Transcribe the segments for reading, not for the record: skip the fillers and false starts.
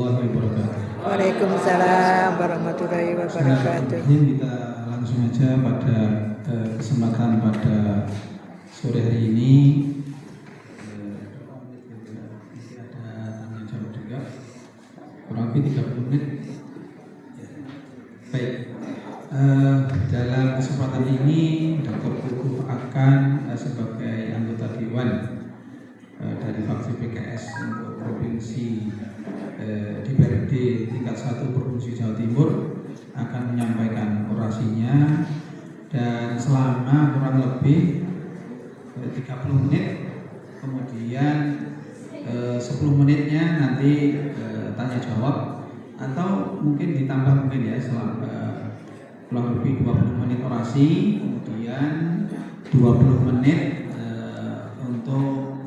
warahmatullahi wabarakatuh. Waalaikumsalam warahmatullahi wabarakatuh. Kita langsung aja pada kesempatan pada sore hari ini. Ada tanya jawab juga, kurang lebih 30 menit. Baik, dalam kesempatan ini Dr. Kukuh akan sebagai anggota Dewan dari fraksi PKS untuk Provinsi DPRD tingkat 1 Provinsi Jawa Timur akan menyampaikan orasinya, dan selama kurang lebih 30 menit, kemudian 10 menitnya nanti tanya jawab, atau mungkin ditambah mungkin ya, selama kurang lebih 20 menit orasi, kemudian 20 menit untuk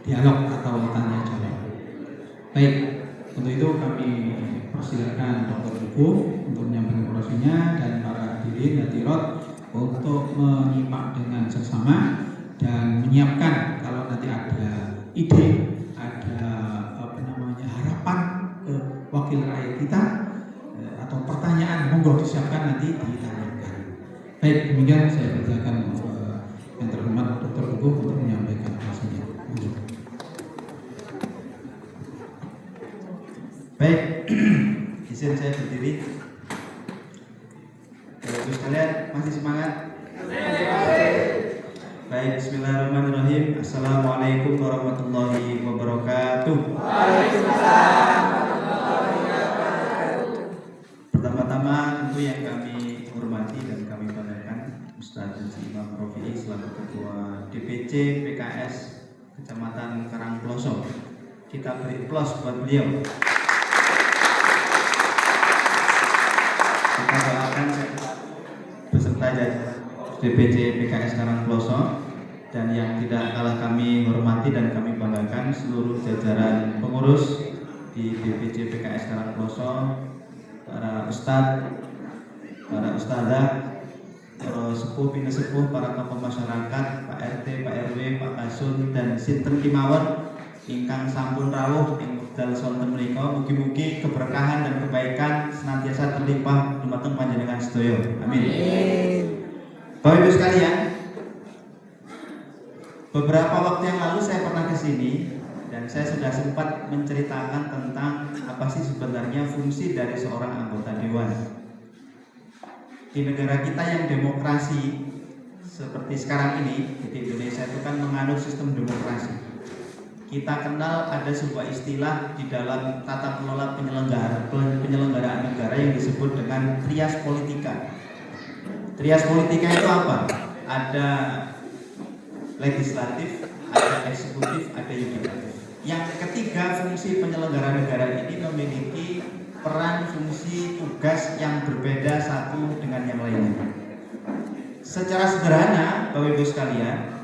dialog atau tanya jawab. Baik, untuk itu kami persilakan Dr. Kukuh untuk menyampaikan orasinya, dan para hadirin hadirat untuk menyimak dengan seksama dan menyiapkan kalau nanti ada ide, ada harapan ke wakil rakyat kita atau pertanyaan, monggo disiapkan, nanti ditanyakan. Baik, demikian saya persilakan yang terhormat Dr. Kukuh untuk menyampaikan orasinya. Baik, izin saya berdiri. Bapak sekalian, masih semangat? Baik, bismillahirrahmanirrahim. Assalamualaikum warahmatullahi wabarakatuh. Waalaikumsalam warahmatullahi wabarakatuh. Pertama-tama tentu yang kami hormati dan kami banggakan Ustaz Haji Imam Rofi'i selaku Ketua DPC PKS Kecamatan Karangploso. Kita beri aplaus buat beliau. Kita doakan beserta jajaran DPC PKS Karangploso, dan yang tidak kalah kami hormati dan kami banggakan seluruh jajaran pengurus di DPC PKS Karangploso, para ustadz, para ustadzah, para sepuh bini sepuh, para tokoh masyarakat, Pak RT, Pak RW, Pak Kasun, dan sinten kimawon ingkang sampun rawuh ing wekdal sonten menika. Mugi-mugi keberkahan dan kebaikan senantiasa terlimpah dumateng panjenengan sedaya. Amin. Bapak Ibu sekalian, beberapa waktu yang lalu saya pernah ke sini dan saya sudah sempat menceritakan tentang apa sih sebenarnya fungsi dari seorang anggota dewan. Di negara kita yang demokrasi seperti sekarang ini, di Indonesia itu kan menganut sistem demokrasi. Kita kenal ada sebuah istilah di dalam tata kelola penyelenggaraan negara yang disebut dengan trias politika. Trias politika itu apa? Ada legislatif, ada eksekutif, ada yudikatif. Yang ketiga, fungsi penyelenggara negara ini memiliki peran, fungsi, tugas yang berbeda satu dengan yang lainnya. Secara sederhana, Bapak Ibu sekalian,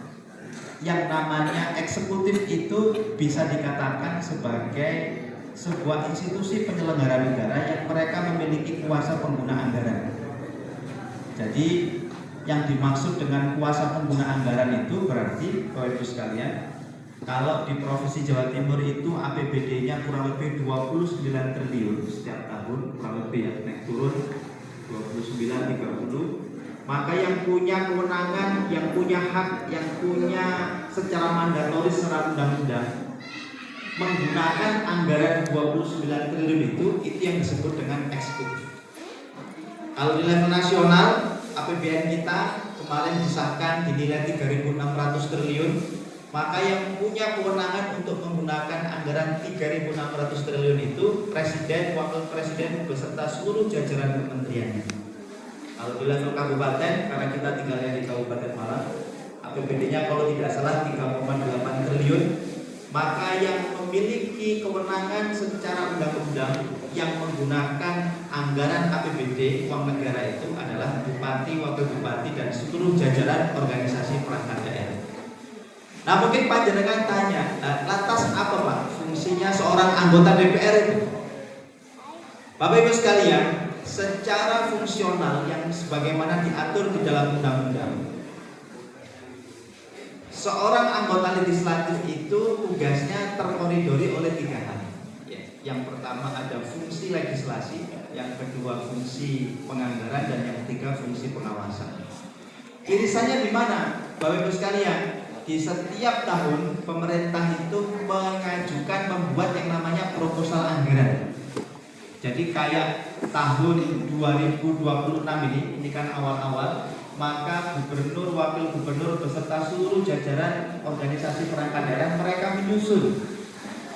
yang namanya eksekutif itu bisa dikatakan sebagai sebuah institusi penyelenggara negara yang mereka memiliki kuasa pengguna anggaran. Jadi yang dimaksud dengan kuasa pengguna anggaran itu berarti, Bapak Ibu sekalian, kalau di Provinsi Jawa Timur itu APBD-nya kurang lebih 29 triliun setiap tahun, kurang lebih ya, naik turun 29-30. Maka yang punya kewenangan, yang punya hak, yang punya secara mandatoris secara undang-undang menggunakan anggaran 29 triliun itu yang disebut dengan eksekutif. Kalau di level nasional, APBN kita kemarin disahkan dinilai 3.600 triliun, maka yang punya kewenangan untuk menggunakan anggaran 3.600 triliun itu Presiden, Wakil Presiden beserta seluruh jajaran kementeriannya. Kalau di level kabupaten, karena kita tinggalnya di Kabupaten Malang, APBD-nya kalau tidak salah 3,8 triliun, maka yang memiliki kewenangan secara undang-undang yang menggunakan anggaran APBD uang negara itu adalah Bupati, Wakil Bupati, dan seluruh jajaran organisasi perangkat daerah. Nah, mungkin panjenengan tanya, lantas apa Pak fungsinya seorang anggota DPR itu? Bapak Ibu sekalian, secara fungsional yang sebagaimana diatur di dalam undang-undang, seorang anggota legislatif itu tugasnya terkoridori oleh 3 hal. Yang pertama ada fungsi legislasi, yang kedua fungsi penganggaran, dan yang ketiga fungsi pengawasan. Irisannya di mana, Bapak Ibu sekalian? Di setiap tahun pemerintah itu mengajukan membuat yang namanya proposal anggaran. Jadi kayak tahun 2026 ini kan awal-awal, maka gubernur, wakil gubernur beserta seluruh jajaran organisasi perangkat daerah mereka menyusun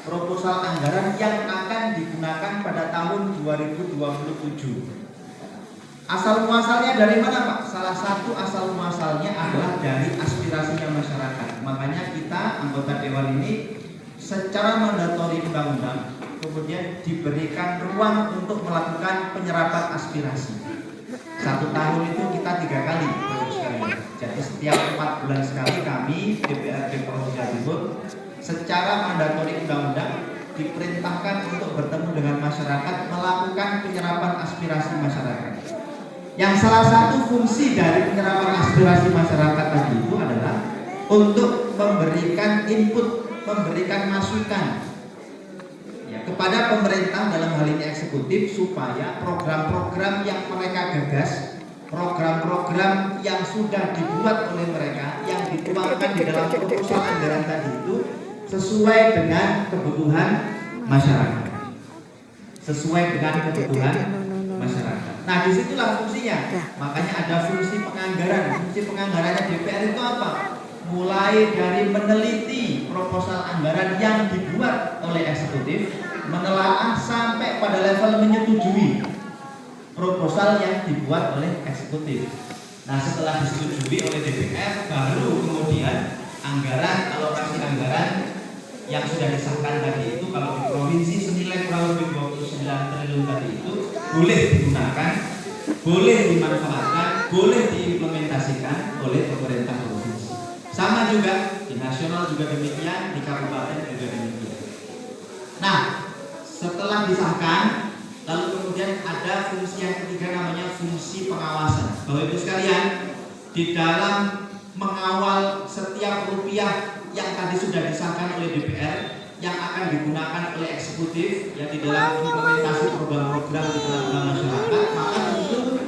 proposal anggaran yang akan digunakan pada tahun 2027. Asal muasalnya dari mana, Pak? Salah satu asal muasalnya adalah dari aspirasinya masyarakat. Makanya kita anggota dewan ini secara mandatori undang-undang kemudian diberikan ruang untuk melakukan penyerapan aspirasi. 1 tahun itu kita 3 kali, Bapak sekalian. Jadi setiap 4 bulan sekali kami DPRD Provinsi Jawa Timur secara mandatori undang-undang diperintahkan untuk bertemu dengan masyarakat melakukan penyerapan aspirasi masyarakat. Yang salah satu fungsi dari penyerapan aspirasi masyarakat tadi itu adalah untuk memberikan input, memberikan masukan ya, kepada pemerintah dalam hal ini eksekutif, supaya program-program yang mereka gagas, program-program yang sudah dibuat oleh mereka, yang dituangkan di dalam proposal anggaran tadi itu sesuai dengan kebutuhan masyarakat, sesuai dengan kebutuhan masyarakat. Nah, disitulah fungsinya. Makanya ada fungsi penganggaran. Fungsi penganggarannya DPR itu apa? Mulai dari meneliti proposal anggaran yang dibuat oleh eksekutif, menelaah sampai pada level menyetujui proposal yang dibuat oleh eksekutif. Nah, setelah disetujui oleh DPR, baru kemudian anggaran, alokasi anggaran yang sudah disahkan tadi itu, kalau di provinsi senilai kurang lebih 29 triliun tadi itu boleh digunakan, boleh dimanfaatkan, boleh diimplementasikan oleh pemerintah provinsi. Sama juga di nasional juga demikian, di kabupaten juga demikian. Nah, setelah disahkan, lalu kemudian ada fungsi yang ketiga namanya fungsi pengawasan. Bapak Ibu sekalian, di dalam mengawal setiap rupiah yang tadi sudah disahkan oleh DPR yang akan digunakan oleh eksekutif ya di dalam implementasi program-program di tengah-tengah masyarakat, maka tentu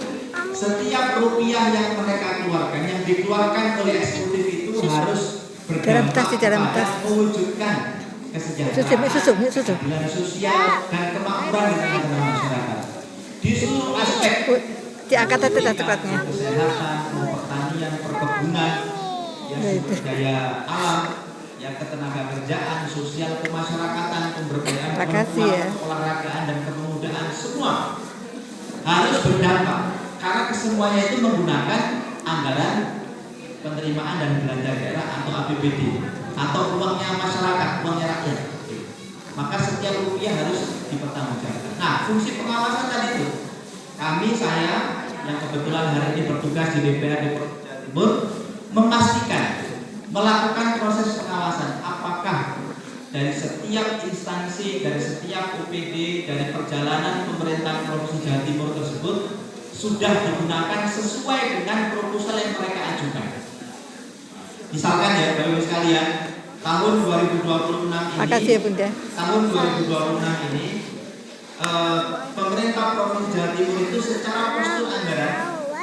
setiap rupiah yang mereka keluarkan, yang dikeluarkan oleh eksekutif itu harus berdampak pada mewujudkan kesejahteraan, keadilan sosial, dan kemakmuran di tengah-tengah masyarakat di seluruh aspek, kesehatan, pertanian, perkebunan, ya, sumber daya alam, ya, ketenaga kerjaan, sosial kemasyarakatan, pemberdayaan perempuan, olahragaan dan kepemudaan, semua harus berdampak karena kesemuanya itu menggunakan anggaran penerimaan dan belanja daerah atau APBD atau uangnya masyarakat, uangnya rakyat. Maka setiap rupiah harus dipertanggungjawabkan. Nah, fungsi pengawasan tadi itu saya yang kebetulan hari ini bertugas di DPRD Provinsi Jawa Timur memastikan, melakukan proses pengawasan apakah dari setiap instansi, dari setiap OPD, dari perjalanan pemerintahan Provinsi Jawa Timur tersebut sudah digunakan sesuai dengan proposal yang mereka ajukan. Misalkan ya, Bapak Ibu sekalian, tahun 2026 ini, tahun 2026 ini pemerintah Provinsi Jawa Timur itu secara postur anggaran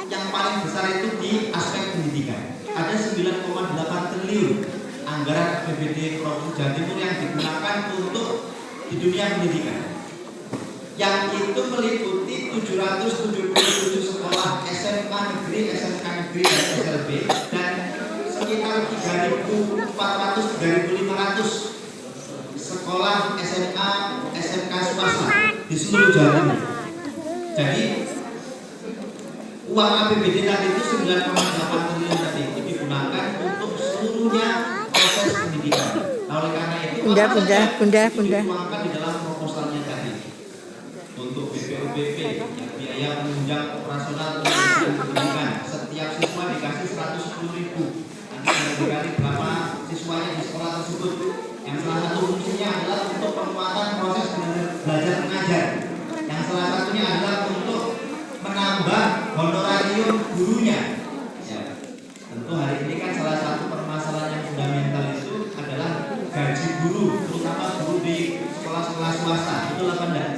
yang paling besar itu di aspek pendidikan. Ada 9,8 triliun anggaran APBD Provinsi Jawa Timur yang digunakan untuk di dunia pendidikan. Yang itu meliputi 777 sekolah SMA negeri, SMK negeri dan SLB, dan sekitar 3.400-3.500 sekolah SMA, SMK swasta di seluruh Jawa Timur. Jadi uang APBD tadi itu 9,8 triliun tadi itu digunakan untuk seluruhnya proses pendidikan. Nah, oleh karena itu dituangkan di dalam proposalnya tadi untuk BPOBP, yang biaya penunjang operasional pendidikan, setiap siswa dikasih 110.000. Nanti dikali berapa siswanya di sekolah tersebut. Yang salah satu fungsinya adalah untuk penguatan proses belajar mengajar. Yang salah satunya adalah untuk menambah honorarium gurunya. Ya, tentu hari ini kan salah satu permasalahan yang fundamental itu adalah gaji guru, terutama guru di sekolah-sekolah swasta. Itu betul apa enggak?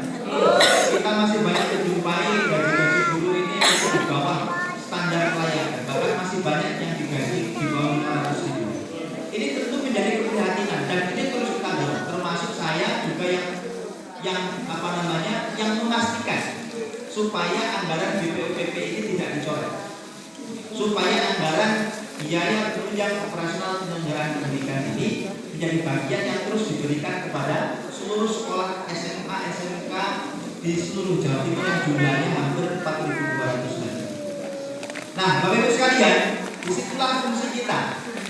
Kita masih banyak menjumpai gaji-gaji guru ini masih di bawah standar kelayakan, bahkan masih banyak yang digaji di bawah 500.000. Ini tentu menjadi keprihatinan dan ini terus kita dorong, termasuk saya juga yang yang memastikan supaya anggaran BPUPP ini tidak dicoret, supaya anggaran biaya penunjang operasional penyelenggaraan pendidikan ini menjadi bagian yang terus diberikan kepada seluruh sekolah SMA SMK di seluruh Jawa Timur yang jumlahnya hampir 4.200 lebih. Nah, Bapak Ibu sekalian, disitulah fungsi kita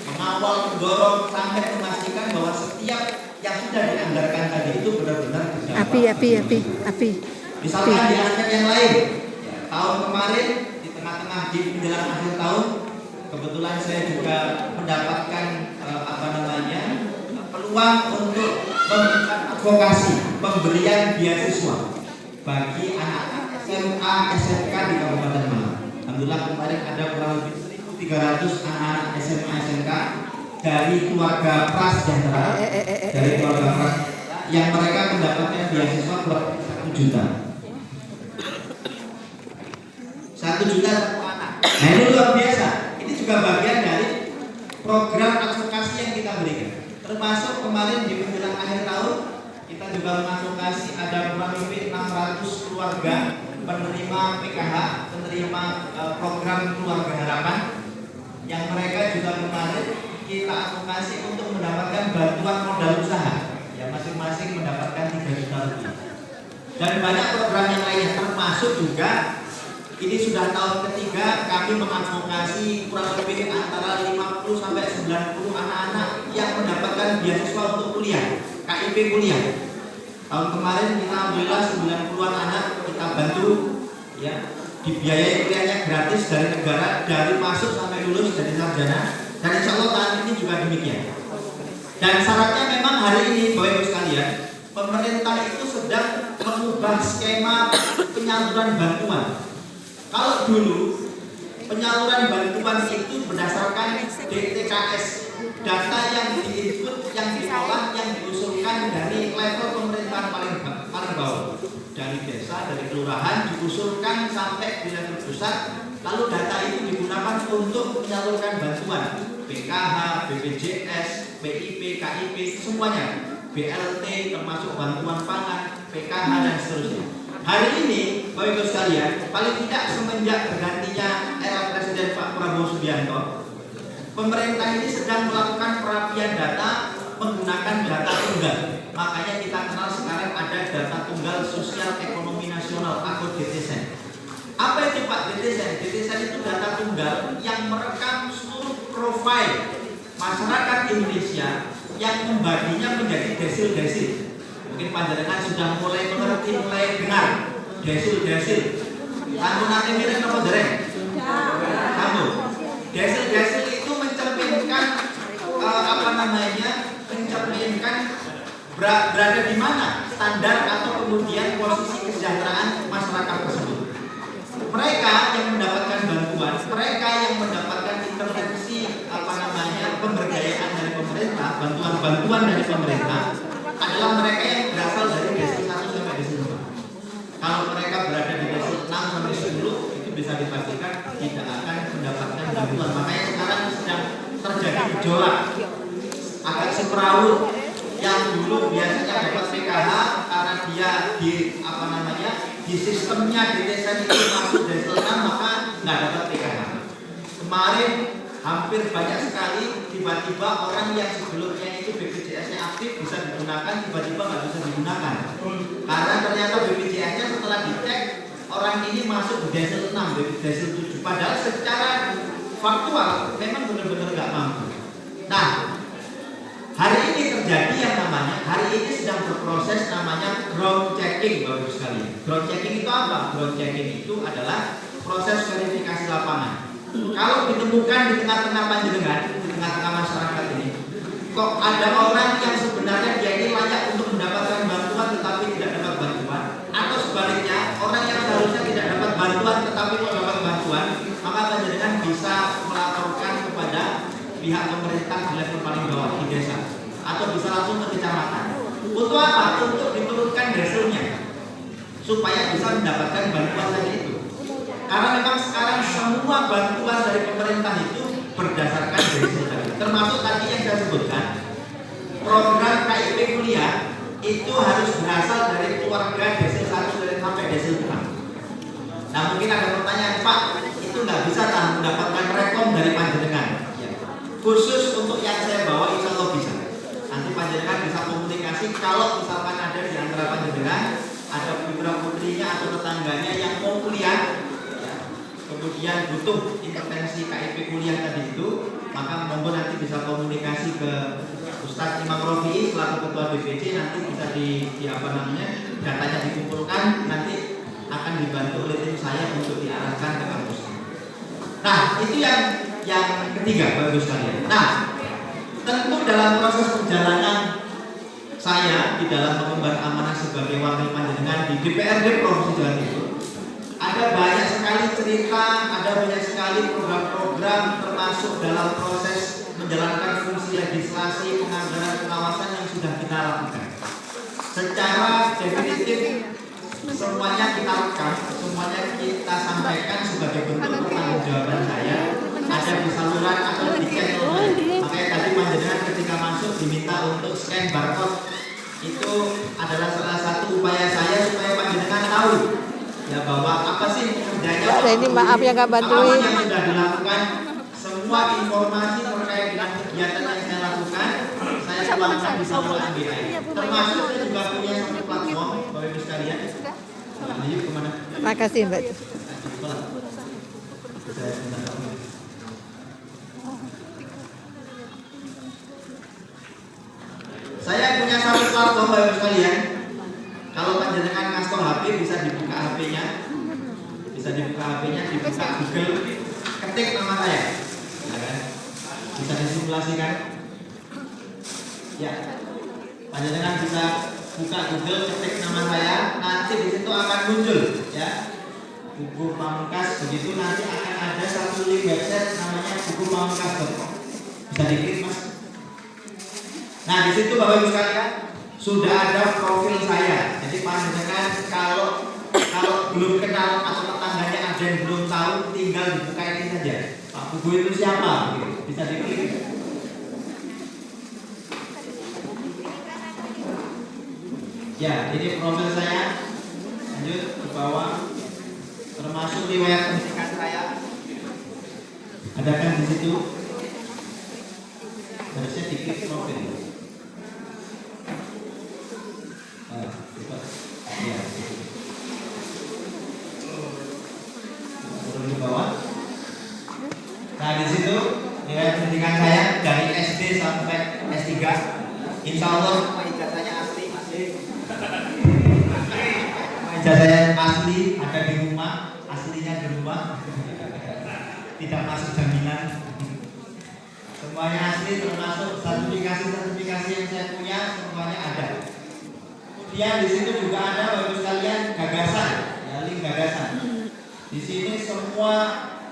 mengawal, mendorong sampai memastikan bahwa setiap yang sudah dianggarkan tadi itu benar-benar berdampak. Api. Misalkan di aspek yang lain, ya, tahun kemarin di tengah-tengah di menjelang akhir tahun, kebetulan saya juga mendapatkan peluang untuk memberikan advokasi pemberian beasiswa bagi anak SMA SMK di Kabupaten Malang. Alhamdulillah kemarin ada kurang lebih 1.300 anak-anak SMA SMK dari keluarga prasejahtera, dari keluarga prasejahtera yang mereka mendapatkan beasiswa per 1 juta. 1 juta satu anak. Nah ini luar biasa. Ini juga bagian dari program advokasi yang kita berikan. Termasuk kemarin di menjelang akhir tahun kita juga mengadvokasi ada kurang lebih 600 keluarga penerima PKH, penerima program keluarga harapan yang mereka juga kemarin kita advokasi untuk mendapatkan bantuan modal usaha, yang masing-masing mendapatkan 3 juta rupiah. Dan banyak program yang lainnya, termasuk juga ini sudah tahun ketiga kami mengadvokasi kurang lebih antara 50 sampai 90 anak-anak yang mendapatkan beasiswa untuk kuliah, KIP kuliah. Tahun kemarin kita alhamdulillah 90-an anak kita bantu ya, dibiayai kuliahnya gratis dari negara, dari masuk sampai lulus dari sarjana, dan insya Allah tahun ini juga demikian. Dan syaratnya memang hari ini Bapak Ibu sekalian, pemerintah itu sedang mengubah skema penyaluran bantuan. Kalau dulu penyaluran bantuan itu berdasarkan DTKS, data yang diinput, yang diolah, yang diusulkan dari level pemerintahan paling bawah, dari desa, dari kelurahan, diusulkan sampai di level pusat, lalu data itu digunakan untuk menyalurkan bantuan PKH, BPJS, PIP, KIP, semuanya, BLT, termasuk bantuan pangan, PKH dan seterusnya. Hari ini, Bapak Ibu sekalian, paling tidak semenjak bergantinya era Presiden Pak Prabowo Subianto, pemerintah ini sedang melakukan perapian data menggunakan data tunggal. Makanya kita kenal sekarang ada data tunggal sosial ekonomi nasional atau DTSEN. Apa itu Pak DTSEN? DTSEN itu data tunggal yang merekam seluruh profil masyarakat Indonesia yang membaginya menjadi desil-desil. Mungkin panjenengan sudah mulai mengerti, mulai dengar desil-desil. Kamu nanti mirip apa dereng? Kamu desil-desil itu mencerminkan mencerminkan berada di mana standar atau kemudian posisi kesejahteraan masyarakat tersebut. Mereka yang mendapatkan bantuan, mereka yang mendapatkan intervensi pemberdayaan dari pemerintah, bantuan-bantuan dari pemerintah adalah mereka yang berasal dari desil 1 sampai desil 4. Kalau mereka berada di desil 6 sampai 10 itu bisa dipastikan tidak akan mendapatkan bantuan. Makanya sekarang sedang terjadi gejolak agak semrawut. Yang dulu biasanya dapat PKH karena dia di sistemnya di desa itu masuk desil 6 maka nggak dapat PKH. Kemarin hampir banyak sekali tiba-tiba orang yang sebelumnya itu BPJS-nya aktif bisa digunakan, tiba-tiba nggak bisa digunakan karena ternyata BPJS-nya setelah dicek orang ini masuk di desil 6, desil 7, padahal secara faktual memang benar-benar nggak mampu. Nah, hari ini terjadi yang namanya, hari ini sedang berproses namanya ground checking, Bapak Ibu sekalian. Ground checking itu apa? Ground checking itu adalah proses verifikasi lapangan. Kalau ditemukan di tengah-tengah panjenengan, di tengah-tengah masyarakat ini, kok ada orang yang sebenarnya dia ini layak untuk mendapatkan bantuan tetapi tidak dapat bantuan, atau sebaliknya orang yang seharusnya tidak dapat bantuan tetapi kok dapat bantuan, maka panjenengan bisa melaporkan kepada pihak pemerintah di level paling bawah di desa, atau bisa langsung ke kecamatan Untuk apa? Untuk diturunkan hasilnya supaya bisa mendapatkan bantuan tadi itu. Karena memang sekarang semua bantuan dari pemerintah itu berdasarkan hasil tadi. Termasuk tadi yang saya sebutkan, program KIP kuliah itu harus berasal dari keluarga desil 1 sampai desil 6. Nah mungkin ada pertanyaan, Pak, itu nggak bisa mendapatkan rekom dari panjenengan? Ya. Khusus untuk yang saya bawa insya Allah bisa. Nanti panjenengan bisa komunikasi kalau misalkan ada di antara panjenengan ada putra putrinya atau tetangganya yang mau kuliah, ya, kemudian butuh intervensi KIP kuliah tadi itu, maka monggo nanti bisa komunikasi ke Ustadz Imam Rofi'i selaku ketua BPC, nanti bisa di apa namanya datanya dikumpulkan, nanti akan dibantu oleh tim saya untuk diarahkan ke kampus. Nah itu yang ketiga Bapak Ibu sekalian. Nah tentu dalam proses perjalanan saya di dalam mengemban amanah sebagai wakil panjenengan di DPRD Provinsi Jawa Timur, ada banyak sekali cerita, ada banyak sekali program-program termasuk dalam proses menjalankan fungsi legislasi, penganggaran, pengawasan yang sudah kita lakukan. Secara definitif semuanya kita rekam, semuanya kita sampaikan sebagai bentuk pertanggungjawaban saya. Ada di saluran atau di channel. Makanya tadi panjenengan ketika masuk diminta untuk scan barcode. Itu adalah salah satu upaya saya supaya panjenengan tahu ya bahwa apa sih kerjanya. Ini maaf ya nggak bantuin. Apa yang sudah dilakukan, semua informasi terkait dengan kegiatan yang saya lakukan, saya tuangkan di saluran MBI. Termasuk saya juga punya satu platform, Bapak Ibu sekalian. Yuk kemana? Makasih Mbak. Saya punya satu platform Bapak Ibu sekalian. Kalau panjenengan ngasih HP bisa dibuka HP-nya. Bisa dibuka HP-nya, dibuka Google, ketik nama saya. Ya kan? Bisa disimulasikan. Ya. Panjenengan bisa buka Google, ketik nama saya, nanti di situ akan muncul ya. Buku Pamungkas, begitu nanti akan ada satu link website namanya buku-pamungkas.com. Bisa diklik Mas. Nah di situ Bapak Ibu sekalian sudah ada profil saya. Jadi panjenengan kalau belum kenal atau tetangganya ada yang belum tahu, tinggal dibuka ini saja. Pak Buku itu siapa? Bisa diklik. Ya, ini profil saya. Lanjut ke bawah. Termasuk riwayat pendidikan saya. Ada kan di situ? Harusnya diklik profil. Ya. Turun ke bawah. Nah di situ riwayat pendidikan saya dari SD sampai S3. Insya Allah ijazahnya asli. Ijazahnya asli, ada di rumah, aslinya di rumah. Tidak masuk jaminan. Semuanya asli, termasuk sertifikasi yang saya punya semuanya ada. Kemudian di situ juga ada Bapak Ibu sekalian gagasan, ya, link gagasan. Di sini semua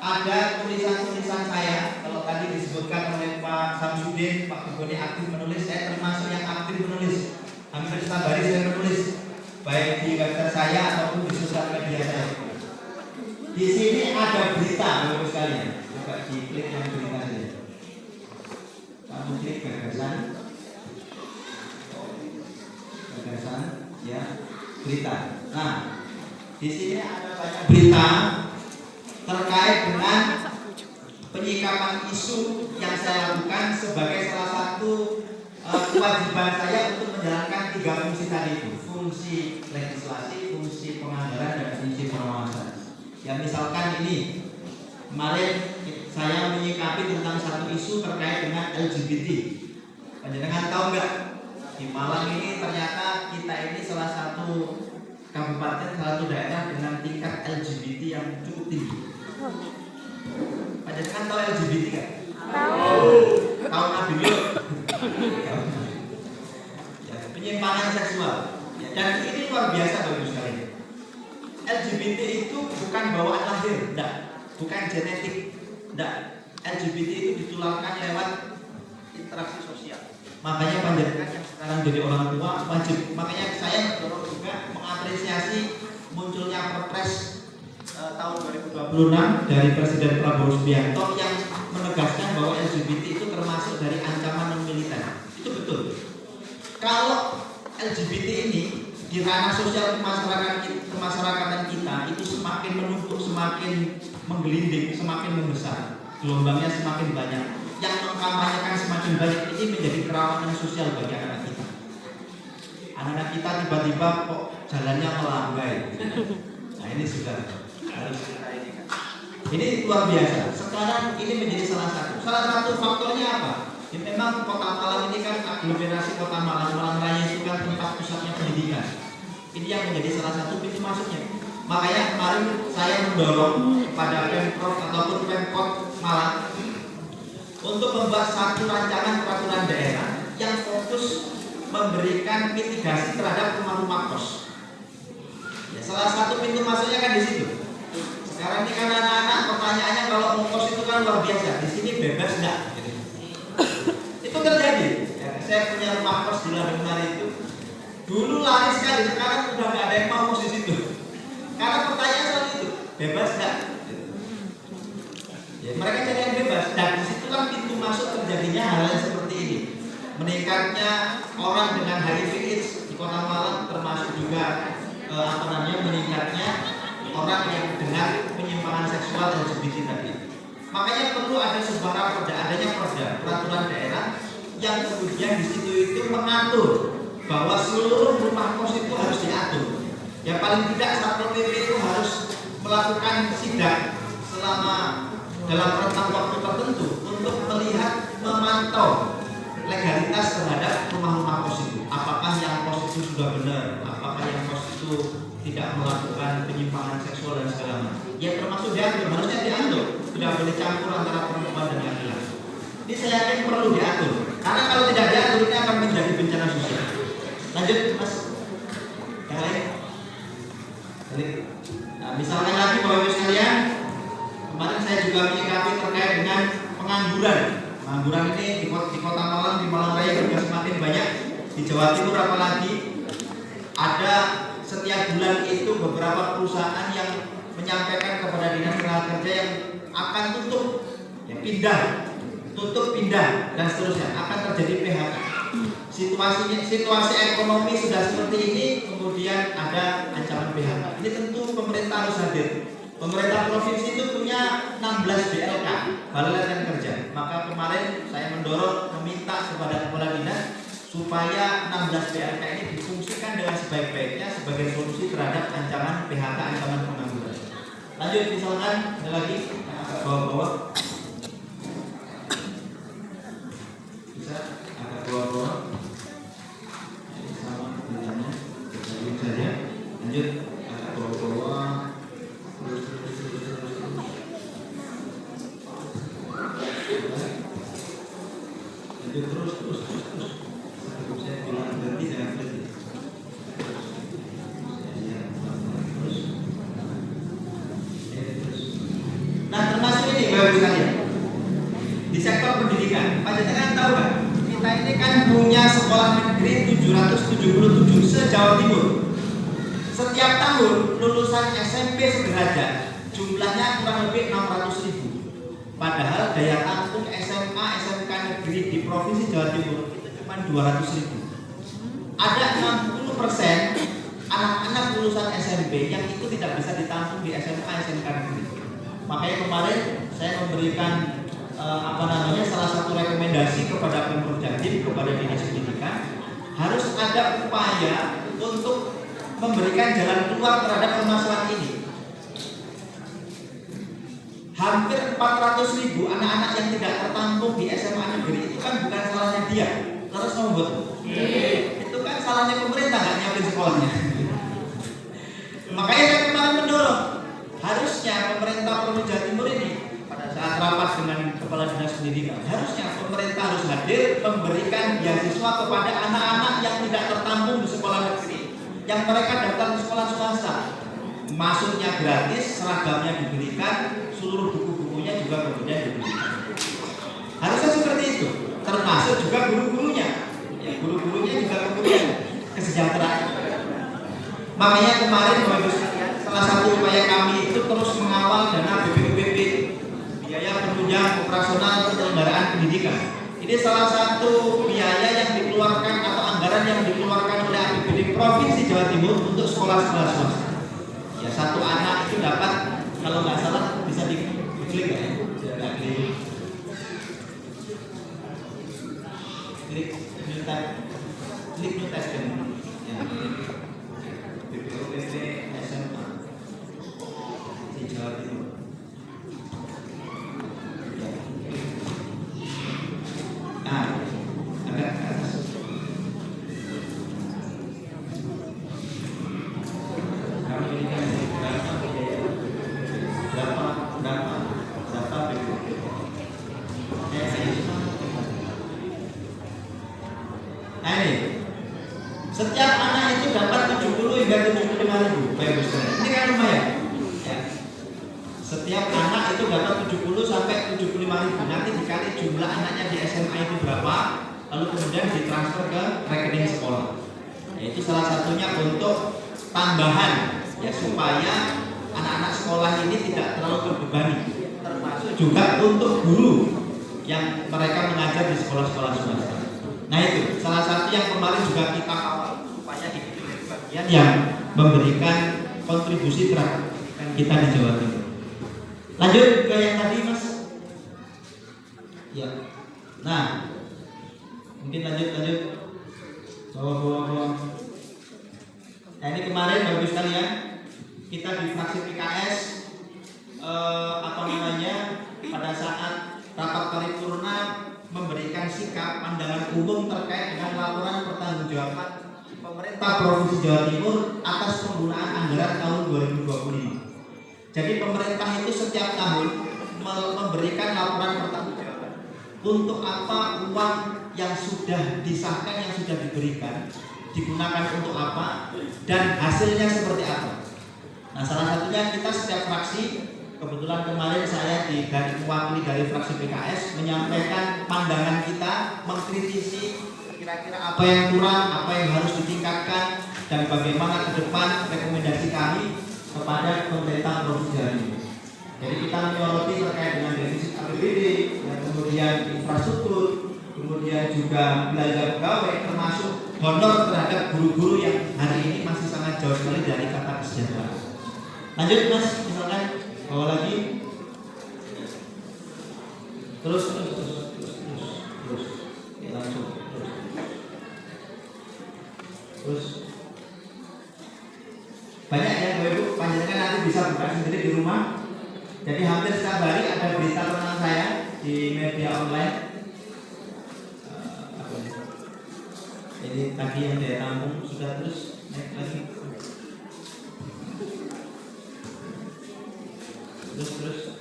ada tulisan-tulisan saya. Kalau tadi disebutkan oleh Pak Samsudin, Pak Bugoni aktif menulis, saya termasuk yang aktif menulis. Hampir setiap hari saya menulis, baik di website saya ataupun di sosial media saya. Di sini ada berita Bapak Ibu sekalian. Coba diklik yang berita saja. Kamu klik gagasan. Ya, berita. Nah, di sini ada banyak berita terkait dengan penyikapan isu yang saya lakukan sebagai salah satu kewajiban saya untuk menjalankan 3 fungsi tadi itu, fungsi legislasi, fungsi penganggaran, dan fungsi pengawasan. Ya misalkan ini kemarin saya menyikapi tentang satu isu terkait dengan LGBT. Panjenengan tahu nggak? Di Malang ini ternyata kita ini salah satu kabupaten, salah satu daerah dengan tingkat LGBT yang cukup tinggi. Panjenengan tahu LGBT kan? Tahu. Tahu Nabi Lut? Ya, penyimpangan seksual. Ya, dan ini luar biasa Bapak Ibu sekalian. LGBT itu bukan bawaan lahir, enggak. Bukan genetik, enggak. LGBT itu ditularkan lewat interaksi sosial. Makanya panjenengan yang sekarang jadi orang tua wajib. Makanya saya mendorong juga mengapresiasi munculnya Perpres tahun 2026 dari Presiden Prabowo Subianto yang menegaskan bahwa LGBT itu termasuk dari ancaman non militer. Itu betul. Kalau LGBT ini di ranah sosial kemasyarakatan kita itu semakin menumpuk, semakin menggelinding, semakin membesar, gelombangnya semakin banyak, yang mengkampanyekan semakin banyak, ini menjadi kerawanan sosial bagi anak-anak kita. Anak-anak kita tiba-tiba kok jalannya melambai. Nah ini sudah harus kita ini kan. Ini luar biasa. Sekarang ini menjadi salah satu faktornya apa? Ya, memang Kota Malang ini kan aglomerasi Kota Malang Raya itu kan tempat pusatnya pendidikan. Ini yang menjadi salah satu pintu masuknya. Makanya kemarin saya mendorong kepada Pemprov ataupun Pemkot Malang untuk membuat satu rancangan peraturan daerah yang fokus memberikan mitigasi terhadap rumah-rumah kos. Ya, salah satu pintu masuknya kan di situ. Sekarang ini kan anak-anak pertanyaannya kalau mau kos itu kan luar biasa. Di sini bebas nggak? Itu terjadi. Ya, saya punya rumah kos di Ladang itu. Dulu laris sekali, sekarang udah nggak ada yang mau kos di situ. Karena pertanyaan selalu itu, bebas nggak? Ya, mereka cari yang bebas. Dan di situ kan pintu masuk terjadinya hal yang seperti ini. Meningkatnya orang dengan HIV/AIDS di Kota Malang, termasuk juga meningkatnya orang yang dengan penyimpangan seksual LGBT tadi. Makanya perlu ada sebuah adanya peraturan daerah yang kemudian di situ itu mengatur bahwa seluruh rumah kos itu harus diatur. Ya paling tidak Satpol PP itu harus melakukan sidak selama dalam rentang waktu tertentu untuk melihat, memantau legalitas terhadap rumah-rumah kos itu. Apakah yang kos itu sudah benar? Apakah yang kos itu tidak melakukan penyimpangan seksual dan segala macam? Ya termasuk diatur, harusnya diatur. Tidak boleh campur antara perempuan dan laki-laki. Ini saya yakin perlu diatur. Karena kalau tidak diatur ini akan menjadi bencana sosial. Lanjut, Mas. Yang lain. Nah, misalnya lagi Bapak Ibu sekalian, kemarin saya juga menyikapi terkait dengan pengangguran. Pengangguran ini di Kota Malang, di Malang Raya juga semakin banyak. Di Jawa Timur apalagi ada setiap bulan itu beberapa perusahaan yang menyampaikan kepada dinas tenaga kerja yang akan tutup, ya pindah dan seterusnya, akan terjadi PHK. Situasi ekonomi sudah seperti ini, kemudian ada ancaman PHK. Ini tentu pemerintah harus hadir. Pemerintah provinsi itu punya 16 BLK, Balai Latihan Kerja. Maka kemarin saya mendorong meminta kepada kepala dinas supaya 16 BLK ini difungsikan dengan sebaik-baiknya sebagai solusi terhadap ancaman PHK, ancaman pengangguran. Lanjut, misalkan ada lagi agak bawah-bawah. Bisa agak bawah-bawah. Ini sama bedanya. Kita saja. Lanjut agak bawah-bawah. Lanjut terus. Saya bilang berhenti jangan berhenti. Nah termasuk ini Bapak Ibu sekalian, di sektor pendidikan, Panjenengan tahu kan? Kita ini kan punya sekolah negeri 777 se-Jawa Timur. Setiap tahun lulusan SMP sederajat jumlahnya kurang lebih 600.000. Padahal daya tampung SMA, SMK negeri di Provinsi Jawa Timur itu cuma 200.000. Ada 60% anak-anak lulusan SMP yang itu tidak bisa ditampung di SMA, SMK negeri. Makanya kemarin saya memberikan salah satu rekomendasi kepada Pemprov Jatim, kepada Dinas Pendidikan, harus ada upaya untuk memberikan jalan keluar terhadap permasalahan ini. Hampir 400.000 anak-anak yang tidak tertampung di SMA negeri itu kan bukan salahnya dia, terus membuat itu kan salahnya pemerintah nggak nyiapin sekolahnya. Makanya saya kemarin mendorong harusnya pemerintah Provinsi Jawa Timur ini pada saat rapat dengan kepala dinas pendidikan, harusnya pemerintah harus hadir memberikan beasiswa kepada anak-anak yang tidak tertampung di sekolah negeri, yang mereka datang ke sekolah swasta, masuknya gratis, seragamnya diberikan, seluruh buku-bukunya juga kemudian diberikan. Harusnya seperti itu, termasuk juga guru-gurunya. Ya, guru-gurunya juga kemudian kesejahteraan. Makanya kemarin Bapak Ibu sekalian, salah satu upaya kami itu terus mengawal dana BPUPP, biaya penunjang operasional penyelenggaraan pendidikan. Ini salah satu biaya yang dikeluarkan atau anggaran yang dikeluarkan oleh APBD Provinsi Jawa Timur untuk sekolah-sekolah swasta. Ya, satu anak itu dapat, kalau nggak salah bisa diklik nggak ya? Klik new tab kan? Ya, BPUPP SMA di Jawa Timur. Agak ke atas. Kami ini kan berapa BPUPP. Ini setiap anak itu dapat 70 hingga 75 ribu. Baik, ini kan lumayan ya. Setiap anak itu dapat 70 sampai 75 ribu. Nanti dikali jumlah anaknya di SMA itu berapa, lalu kemudian ditransfer ke rekening sekolah. Yaitu salah satunya untuk tambahan ya, supaya anak-anak sekolah ini tidak terlalu terbebani. Termasuk juga untuk guru yang mereka mengajar di sekolah-sekolah swasta. Nah, itu salah satu yang kemarin juga kita kawal supaya itu bagian yang memberikan kontribusi terhadap kita di Jawa Timur. Lanjut ke yang tadi, Mas. Ya. Nah, mungkin lanjut. Bawa. Nah, ini kemarin bagus sekalian kita di fraksi PKS pada saat rapat paripurna memberikan sikap pandangan umum terkait dengan laporan pertanggungjawaban pemerintah Provinsi Jawa Timur atas penggunaan anggaran tahun 2025. Jadi pemerintah itu setiap tahun memberikan laporan pertanggungjawaban untuk apa uang yang sudah disahkan, yang sudah diberikan, digunakan untuk apa, dan hasilnya seperti apa. Nah, salah satunya kita setiap fraksi, kebetulan kemarin saya mewakili dari fraksi PKS menyampaikan pandangan kita, mengkritisi kira-kira apa yang kurang, apa yang harus ditingkatkan, dan bagaimana ke depan rekomendasi kami kepada pemerintah Provinsi Jawa Timur. Jadi kita menyoroti terkait dengan defisit APBD, dan kemudian infrastruktur, kemudian juga belanja pegawai, termasuk honor terhadap guru-guru yang hari ini masih sangat jauh sekali dari kata kesejahteraan. Lanjut, Mas, misalkan bawa lagi, terus, ya, langsung, terus. Banyak ya, Bapak Ibu, panjenengan nanti bisa buka sendiri di rumah. Jadi hampir setiap hari ada berita tentang saya di media online. Ini tadi yang saya tampung sudah, terus naik lagi. Terus.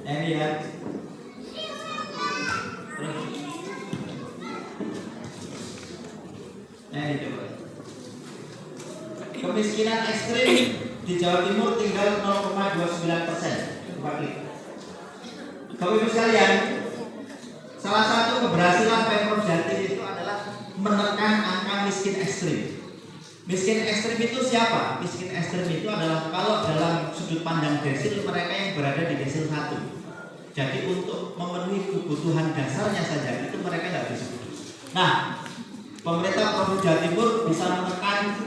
Ini ya. Terus. Ini coba. Kemiskinan ekstrim di Jawa Timur tinggal 0,29%. Coba klik. Bapak Ibu sekalian, salah satu keberhasilan Pemprov Jatim itu adalah menekan angka miskin ekstrim. Miskin ekstrim itu siapa? Miskin ekstrim itu adalah kalau dalam sudut pandang desil mereka yang berada di desil 1. Jadi untuk memenuhi kebutuhan dasarnya saja itu mereka tidak bisa. Nah, pemerintah Provinsi Jawa Timur bisa menekan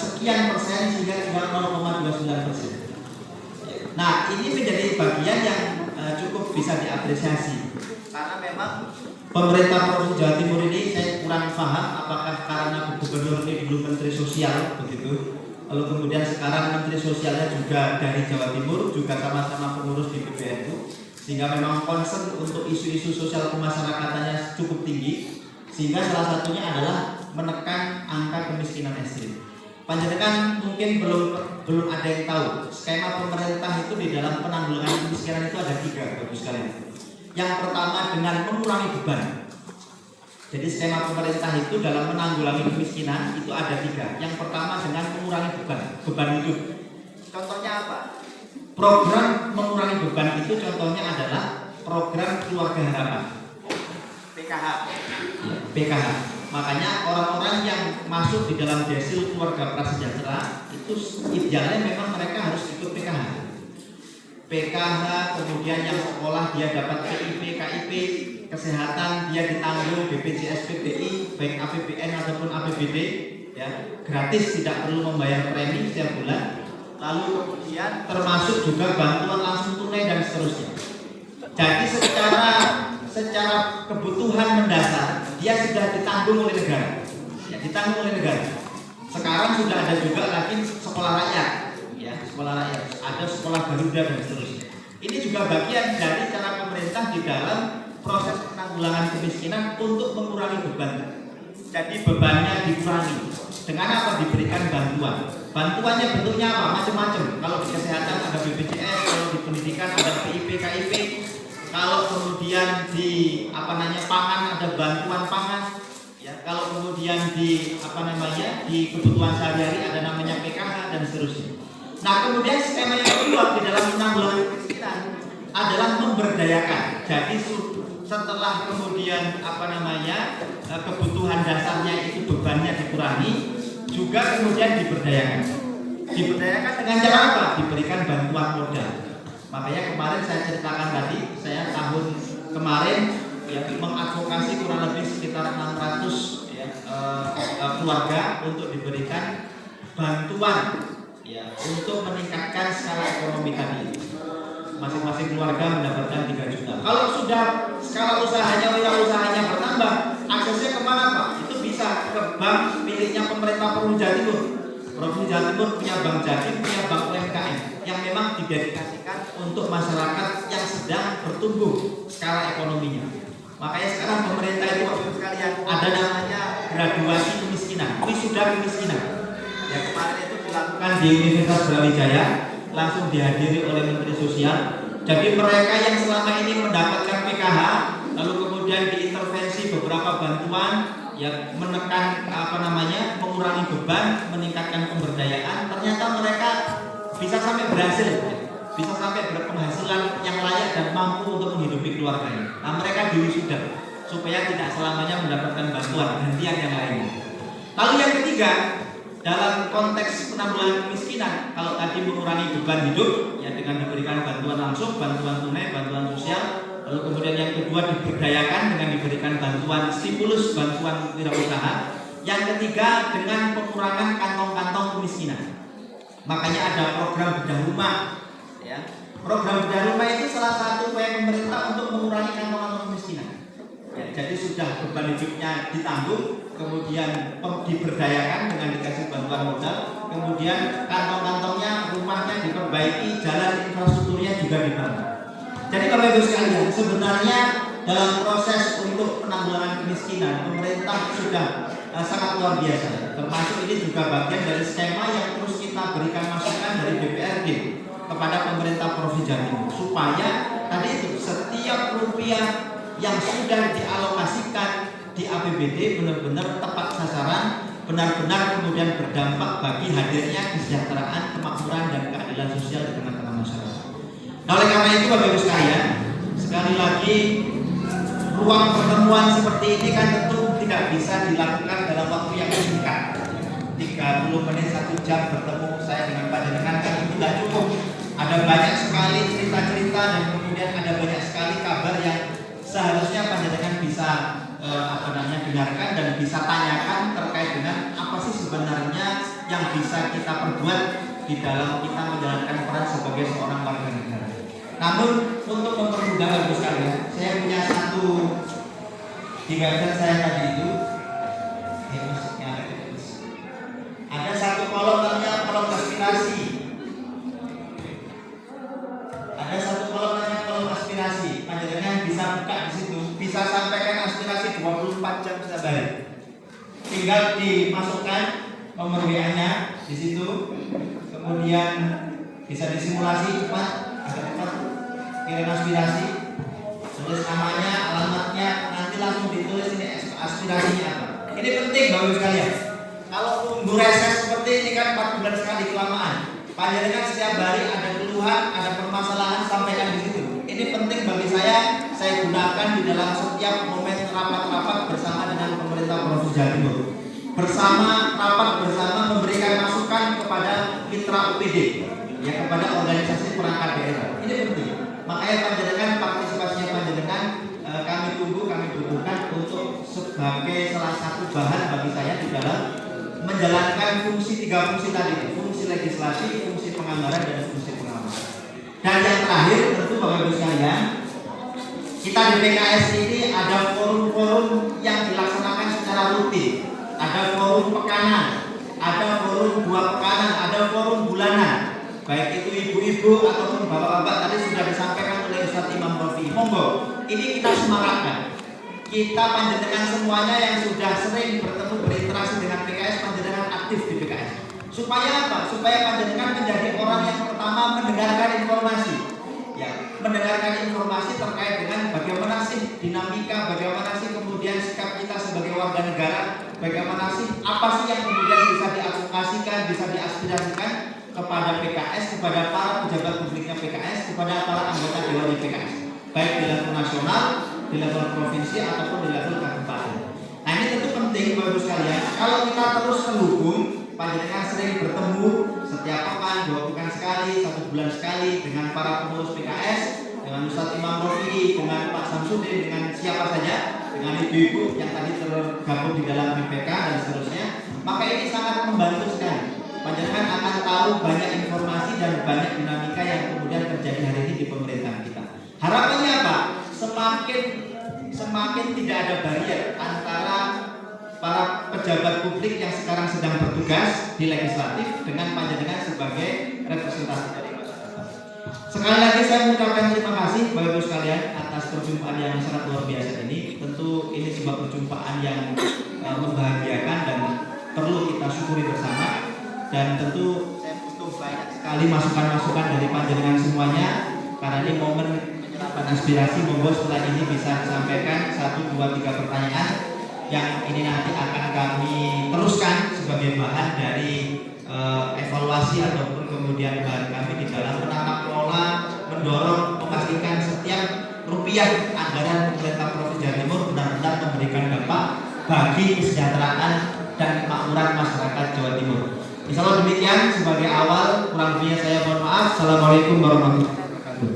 sekian persen sehingga tinggal 0,29%. Nah, ini menjadi bagian yang cukup bisa diapresiasi karena memang pemerintah Provinsi Jawa Timur ini saya kurang paham apakah karena gubernur ini dulu Menteri Sosial begitu, lalu kemudian sekarang Menteri Sosialnya juga dari Jawa Timur, juga sama-sama pengurus di PBNU, sehingga memang concern untuk isu-isu sosial kemasyarakatannya cukup tinggi, sehingga salah satunya adalah menekan angka kemiskinan ekstrim. Panjenengan mungkin belum ada yang tahu skema pemerintah itu di dalam penanggulangan kemiskinan itu ada 3, Bapak sekalian. Yang pertama dengan mengurangi beban. Jadi skema pemerintah itu dalam menanggulangi kemiskinan itu ada 3. Yang pertama dengan mengurangi beban hidup. Contohnya apa? Program mengurangi beban itu contohnya adalah program Keluarga Harapan, PKH. Ya, PKH. Makanya orang-orang yang masuk di dalam desil keluarga prasejahtera itu idealnya memang mereka harus ikut PKH. PKH, kemudian yang sekolah dia dapat PIP, KIP, kesehatan dia ditanggung BPJS PBI, baik APBN ataupun APBD, ya, gratis, tidak perlu membayar premi setiap bulan. Lalu kemudian termasuk juga bantuan langsung tunai dan seterusnya. Jadi secara kebutuhan mendasar dia sudah ditanggung oleh negara, ya, ditanggung oleh negara. Sekarang sudah ada juga lagi sekolah rakyat, ya, sekolah rakyat, ada sekolah Garuda dan seterusnya. Ini juga bagian dari cara pemerintah di dalam proses penanggulangan kemiskinan untuk mengurangi beban. Jadi bebannya dikurangi dengan apa? Diberikan bantuan. Bantuannya bentuknya apa? Macam-macam. Kalau di kesehatan ada BPJS, kalau di pendidikan ada PIP, KIP. Kalau kemudian di pangan ada bantuan pangan, ya. Kalau kemudian di di kebutuhan sehari-hari ada namanya PKH dan seterusnya. Nah, kemudian skema yang kedua di dalam penanggulangan kemiskinan adalah memberdayakan. Jadi setelah kemudian kebutuhan dasarnya itu bebannya dikurangi, juga kemudian diberdayakan. Diberdayakan dengan cara apa? Diberikan bantuan modal. Makanya kemarin saya ceritakan tadi, saya tahun kemarin yang mengadvokasi kurang lebih sekitar 600 keluarga untuk diberikan bantuan, ya, untuk meningkatkan skala ekonomi tadi. Masing-masing keluarga mendapatkan 3 juta. Kalau sudah skala usahanya, wirausahanya bertambah, aksesnya kemana Pak? Itu bisa ke bank miliknya pemerintah Provinsi Jawa Timur. Provinsi Jawa Timur punya bank Jatim, punya bank UMKM yang memang didedikasikan untuk masyarakat yang sedang bertumbuh skala ekonominya. Makanya sekarang pemerintah itu sekalian ada namanya graduasi kemiskinan, wisuda kemiskinan. Ya, kemarin itu dilakukan di Universitas Brawijaya, langsung dihadiri oleh Menteri Sosial. Jadi mereka yang selama ini mendapatkan PKH, lalu kemudian diintervensi beberapa bantuan, ya, menekan mengurangi beban, meningkatkan pemberdayaan, ternyata mereka bisa sampai berhasil, ya. Bisa sampai berpenghasilan yang layak dan mampu untuk menghidupi keluarganya. Nah, mereka diwisuda supaya tidak selamanya mendapatkan bantuan, gantian yang lainnya. Lalu yang ketiga, dalam konteks penanggulangan kemiskinan, kalau tadi mengurangi beban hidup, ya, dengan diberikan bantuan langsung, bantuan tunai, bantuan sosial. Lalu kemudian yang kedua diberdayakan dengan diberikan bantuan stimulus, bantuan wirausaha. Yang ketiga dengan pengurangan kantong-kantong kemiskinan. Makanya ada program bedah rumah, ya. Program bedah rumah itu salah satu upaya pemerintah untuk mengurangi kantong-kantong kemiskinan. Ya, jadi sudah beban hidupnya ditanggung, kemudian diberdayakan dengan dikasih bantuan modal, kemudian kantong-kantongnya, rumahnya diperbaiki, jalan infrastrukturnya juga dibangun. Jadi Bapak Ibu sekalian, sebenarnya dalam proses untuk penanggulangan kemiskinan pemerintah sudah sangat luar biasa. Termasuk ini juga bagian dari skema yang terus kita berikan masukan dari DPRD kepada pemerintah Provinsi Jawa Timur, supaya tadi itu setiap rupiah yang sudah dialokasikan di APBD benar-benar tepat sasaran, benar-benar kemudian berdampak bagi hadirnya kesejahteraan, kemakmuran dan keadilan sosial di tengah-tengah masyarakat. Nah, oleh karena itu Bapak Ibu sekalian, sekali lagi ruang pertemuan seperti ini kan tentu tidak bisa dilakukan dalam waktu yang singkat. 30 menit 1 jam bertemu saya dengan panjenengan kan itu tidak cukup. Ada banyak sekali cerita-cerita dan kemudian ada banyak sekali kabar yang seharusnya panjenengan bisa dengarkan dan bisa tanyakan terkait dengan apa sih sebenarnya yang bisa kita perbuat di dalam kita menjalankan peran sebagai seorang warga negara. Namun untuk mempermudah Bapak sekalian, saya punya satu di website saya tadi itu, ada satu kolom namanya kolom aspirasi. Ada satu kolom namanya kolom aspirasi. Panjenengan bisa buka di situ, bisa sampaikan aspirasi 24 jam setiap hari. Tinggal dimasukkan nomor WA-nya di situ, kemudian bisa disimulasi cepat, agak cepat, kirim aspirasi, tulis namanya, alamatnya, nanti langsung ditulis ini aspirasinya apa. Ini penting Bapak sekalian. Kalau tunggu reses seperti ini kan 4 bulan sekali kelamaan. Panjenengan setiap hari ada keluhan, ada permasalahan, sampaikan di situ. ini penting bagi saya gunakan di dalam setiap momen rapat-rapat bersama dengan pemerintah Provinsi Jawa Timur. Rapat bersama memberikan masukan kepada mitra UPD, ya, kepada organisasi perangkat daerah. Ini penting. Makanya panjenengan, partisipasinya panjenengan kami tunggu, kami butuhkan untuk sebagai salah satu bahan bagi saya di dalam menjalankan tiga fungsi tadi, fungsi legislasi, fungsi penganggaran, dan fungsi pengawasan. Dan yang terakhir tentu Bapak Ibu sekalian, kita di PKS ini ada forum-forum yang dilaksanakan secara rutin. Ada forum pekanan, ada forum 2 pekanan, ada forum bulanan. Baik itu ibu-ibu ataupun bapak-bapak tadi sudah disampaikan oleh Ustadz Imam Rofi. Monggo, ini kita semangatkan. Kita panjenengan semuanya yang sudah sering bertemu berinteraksi dengan PKS, panjenengan aktif di PKS. Supaya apa? Supaya panjenengan menjadi orang yang pertama mendengarkan informasi. Ya, mendengarkan informasi terkait dengan bagaimana sih dinamika, bagaimana sih kemudian sikap kita sebagai warga negara, bagaimana sih apa sih yang kemudian bisa diadvokasikan, bisa diaspirasikan kepada PKS, kepada para pejabat publiknya PKS, kepada para anggota dewan PKS, baik di level nasional, di level provinsi ataupun di level kabupaten. Nah, ini tentu penting Bapak Ibu sekalian. Kalau kita terus terhubung, panjenengan sering bertemu setiap pekan, 2 pekan sekali, 1 bulan sekali dengan para pengurus PKS, dengan Ustadz Imam Rofi, dengan Pak Samsudin, dengan siapa saja, dengan ibu-ibu yang tadi tergabung di dalam BPK dan seterusnya, maka ini sangat membantu sekali. Panjenengan akan tahu banyak informasi dan banyak dinamika yang kemudian terjadi hari ini di pemerintahan kita. Harapannya apa? Semakin tidak ada barrier antara para pejabat publik yang sekarang sedang bertugas di legislatif dengan panjenengan sebagai representasi dari masyarakat. Sekali lagi saya mengucapkan terima kasih Bapak Ibu sekalian atas perjumpaan yang sangat luar biasa ini. Tentu ini sebuah perjumpaan yang membahagiakan dan perlu kita syukuri bersama. Dan tentu saya butuh banyak sekali masukan-masukan dari panjenengan semuanya, karena ini momen menyerahkan aspirasi. Monggo setelah ini bisa disampaikan 1, 2, 3 pertanyaan yang ini nanti akan kami teruskan sebagai bahan dari evaluasi ataupun kemudian bahan kami di dalam menata kelola, mendorong, memastikan setiap rupiah anggaran pemerintah Provinsi Jawa Timur benar-benar memberikan dampak bagi kesejahteraan dan kemakmuran masyarakat Jawa Timur. Insya Allah demikian sebagai awal, kurang lebihnya saya mohon maaf. Assalamualaikum warahmatullahi wabarakatuh.